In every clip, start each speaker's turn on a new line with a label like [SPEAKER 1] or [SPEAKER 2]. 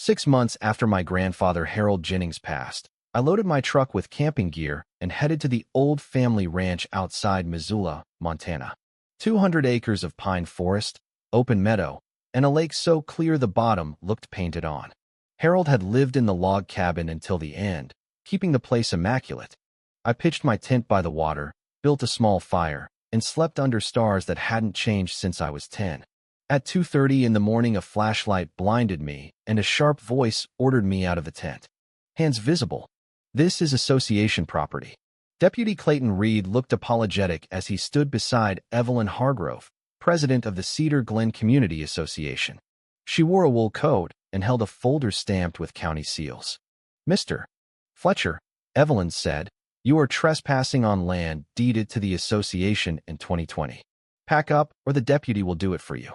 [SPEAKER 1] 6 months after my grandfather Harold Jennings passed, I loaded my truck with camping gear and headed to the old family ranch outside Missoula, Montana. 200 acres of pine forest, open meadow, and a lake so clear the bottom looked painted on. Harold had lived in the log cabin until the end, keeping the place immaculate. I pitched my tent by the water, built a small fire, and slept under stars that hadn't changed since I was 10. At 2:30 in the morning, a flashlight blinded me, and a sharp voice ordered me out of the tent. Hands visible. This is association property. Deputy Clayton Reed looked apologetic as he stood beside Evelyn Hargrove, president of the Cedar Glen Community Association. She wore a wool coat and held a folder stamped with county seals. "Mr. Fletcher," Evelyn said, "you are trespassing on land deeded to the association in 2020. Pack up, or the deputy will do it for you."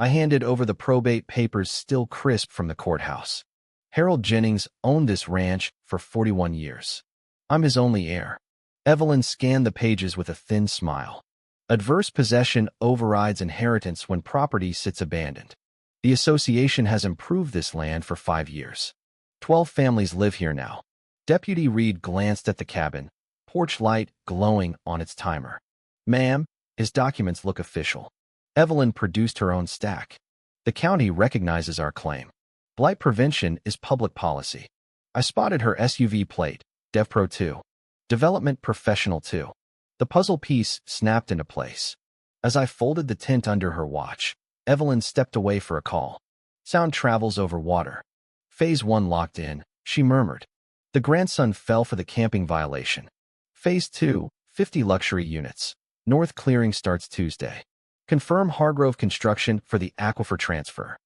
[SPEAKER 1] I handed over the probate papers still crisp from the courthouse. Harold Jennings owned this ranch for 41 years. I'm his only heir. Evelyn scanned the pages with a thin smile. Adverse possession overrides inheritance when property sits abandoned. The association has improved this land for 5 years. 12 families live here now. Deputy Reed glanced at the cabin, porch light glowing on its timer. "Ma'am, his documents look official." Evelyn produced her own stack. "The county recognizes our claim. Blight prevention is public policy." I spotted her SUV plate, DevPro 2. Development Professional 2. The puzzle piece snapped into place. As I folded the tent under her watch, Evelyn stepped away for a call. "Sound travels over water. Phase 1 locked in," she murmured. The grandson fell for the camping violation. Phase 2, 50 luxury units. North clearing starts Tuesday. Confirm Hargrove Construction for the aquifer transfer.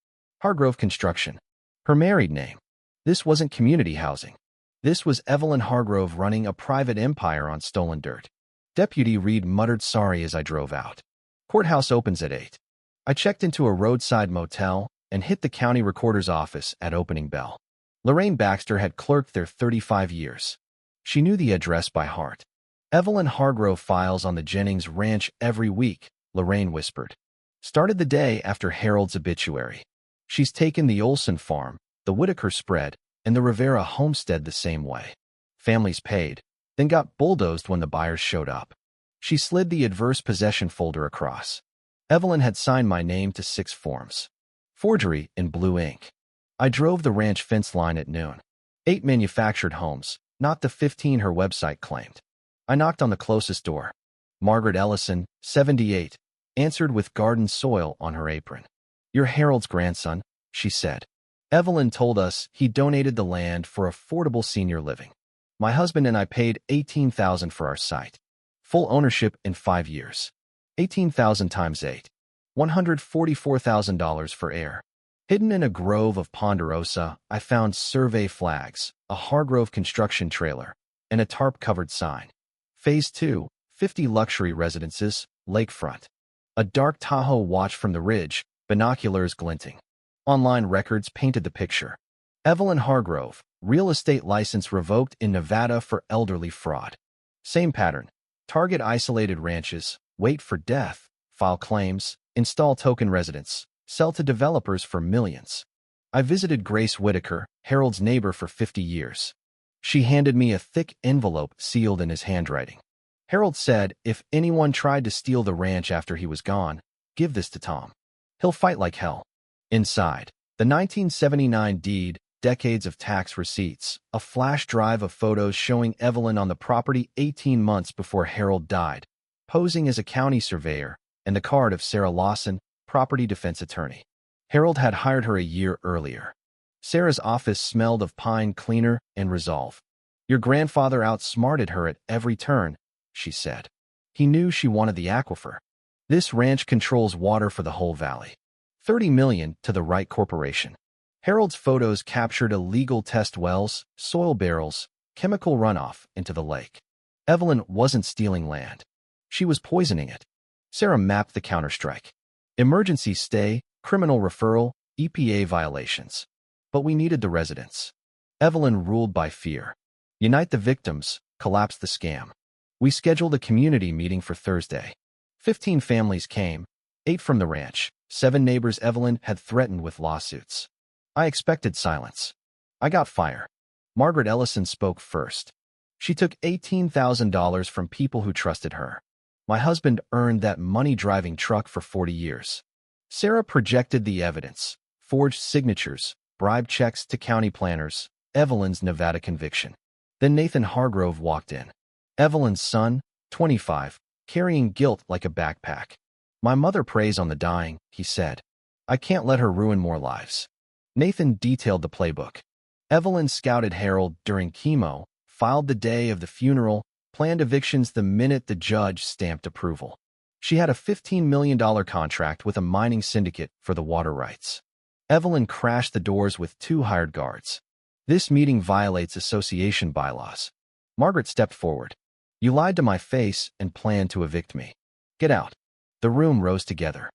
[SPEAKER 1] Hargrove Construction. Her married name. This wasn't community housing. This was Evelyn Hargrove running a private empire on stolen dirt. Deputy Reed muttered sorry as I drove out. Courthouse opens at 8. I checked into a roadside motel and hit the county recorder's office at opening bell. Lorraine Baxter had clerked there 35 years. She knew the address by heart. "Evelyn Hargrove files on the Jennings Ranch every week," Lorraine whispered. "Started the day after Harold's obituary. She's taken the Olson farm, the Whitaker spread, and the Rivera homestead the same way. Families paid, then got bulldozed when the buyers showed up." She slid the adverse possession folder across. Evelyn had signed my name to 6 forms. Forgery in blue ink. I drove the ranch fence line at noon. 8 manufactured homes, not the 15 her website claimed. I knocked on the closest door. Margaret Ellison, 78, answered with garden soil on her apron. "You're Harold's grandson," she said. "Evelyn told us he donated the land for affordable senior living. My husband and I paid $18,000 for our site. Full ownership in 5 years. 18,000 times 8. $144,000 for air." Hidden in a grove of ponderosa, I found survey flags, a Hargrove Construction trailer, and a tarp-covered sign. Phase 2, 50 luxury residences, lakefront. A dark Tahoe watched from the ridge, binoculars glinting. Online records painted the picture. Evelyn Hargrove, real estate license revoked in Nevada for elderly fraud. Same pattern. Target isolated ranches, wait for death, file claims, install token residents, sell to developers for millions. I visited Grace Whitaker, Harold's neighbor for 50 years. She handed me a thick envelope sealed in his handwriting. Harold said if anyone tried to steal the ranch after he was gone, give this to Tom. He'll fight like hell. Inside, the 1979 deed, decades of tax receipts, a flash drive of photos showing Evelyn on the property 18 months before Harold died, posing as a county surveyor, and the card of Sarah Lawson, property defense attorney. Harold had hired her a year earlier. Sarah's office smelled of pine cleaner and resolve. "Your grandfather outsmarted her at every turn," she said. "He knew she wanted the aquifer. This ranch controls water for the whole valley. 30 million to the right corporation." Harold's photos captured illegal test wells, soil barrels, chemical runoff into the lake. Evelyn wasn't stealing land. She was poisoning it. Sarah mapped the counterstrike. Emergency stay, criminal referral, EPA violations. But we needed the residents. Evelyn ruled by fear. Unite the victims, collapse the scam. We scheduled a community meeting for Thursday. 15 families came, 8 from the ranch, 7 neighbors Evelyn had threatened with lawsuits. I expected silence. I got fire. Margaret Ellison spoke first. She took $18,000 from people who trusted her. My husband earned that money-driving truck for 40 years. Sarah projected the evidence, forged signatures, bribed checks to county planners, Evelyn's Nevada conviction. Then Nathan Hargrove walked in. Evelyn's son, 25, carrying guilt like a backpack. My mother preys on the dying, he said. I can't let her ruin more lives. Nathan detailed the playbook. Evelyn scouted Harold during chemo, filed the day of the funeral, planned evictions the minute the judge stamped approval. She had a $15 million contract with a mining syndicate for the water rights. Evelyn crashed the doors with 2 hired guards. This meeting violates association bylaws. Margaret stepped forward. You lied to my face and planned to evict me. Get out. The room rose together.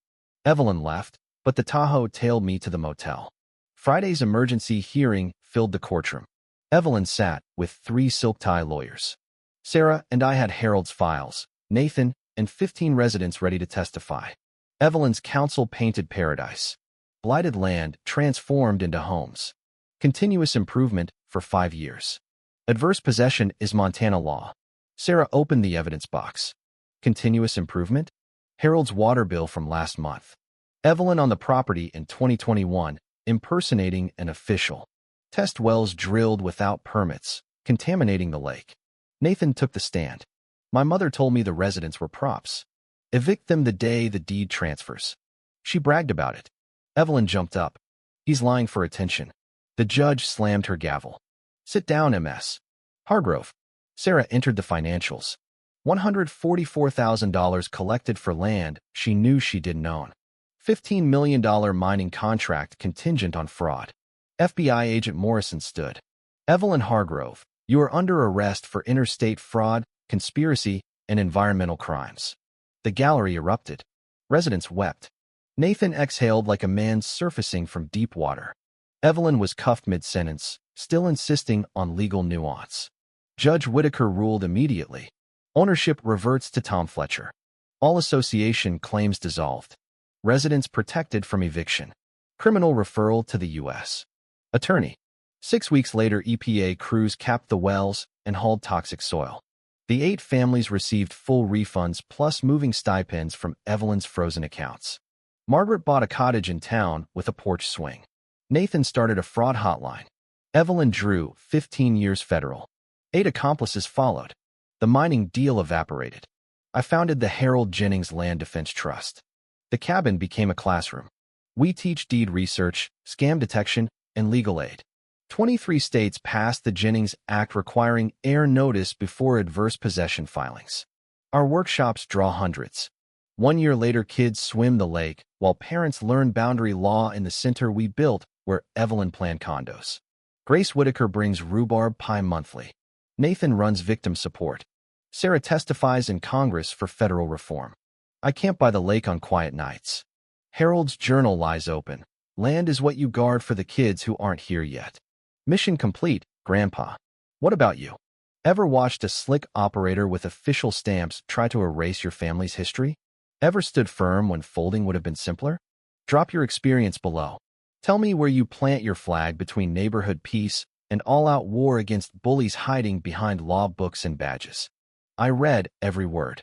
[SPEAKER 1] Evelyn left, but the Tahoe tailed me to the motel. Friday's emergency hearing filled the courtroom. Evelyn sat with 3 silk-tie lawyers. Sarah and I had Harold's files, Nathan, and 15 residents ready to testify. Evelyn's counsel painted paradise. Blighted land transformed into homes. Continuous improvement for 5 years. Adverse possession is Montana law. Sarah opened the evidence box. Continuous improvement? Harold's water bill from last month. Evelyn on the property in 2021, impersonating an official. Test wells drilled without permits, contaminating the lake. Nathan took the stand. My mother told me the residents were props. Evict them the day the deed transfers. She bragged about it. Evelyn jumped up. He's lying for attention. The judge slammed her gavel. Sit down, MS. Hargrove. Sarah entered the financials. $144,000 collected for land she knew she didn't own. $15 million mining contract contingent on fraud. FBI agent Morrison stood. Evelyn Hargrove, you are under arrest for interstate fraud, conspiracy, and environmental crimes. The gallery erupted. Residents wept. Nathan exhaled like a man surfacing from deep water. Evelyn was cuffed mid-sentence, still insisting on legal nuance. Judge Whitaker ruled immediately. Ownership reverts to Tom Fletcher. All association claims dissolved. Residents protected from eviction. Criminal referral to the U.S. Attorney. 6 weeks later, EPA crews capped the wells and hauled toxic soil. The 8 families received full refunds plus moving stipends from Evelyn's frozen accounts. Margaret bought a cottage in town with a porch swing. Nathan started a fraud hotline. Evelyn drew 15 years federal. 8 accomplices followed. The mining deal evaporated. I founded the Harold Jennings Land Defense Trust. The cabin became a classroom. We teach deed research, scam detection, and legal aid. 23 states passed the Jennings Act requiring air notice before adverse possession filings. Our workshops draw hundreds. 1 year later, kids swim the lake, while parents learn boundary law in the center we built where Evelyn planned condos. Grace Whitaker brings rhubarb pie monthly. Nathan runs victim support. Sarah testifies in Congress for federal reform. I camp by the lake on quiet nights. Harold's journal lies open. Land is what you guard for the kids who aren't here yet. Mission complete, Grandpa. What about you? Ever watched a slick operator with official stamps try to erase your family's history? Ever stood firm when folding would have been simpler? Drop your experience below. Tell me where you plant your flag between neighborhood peace and all-out war against bullies hiding behind law books and badges. I read every word.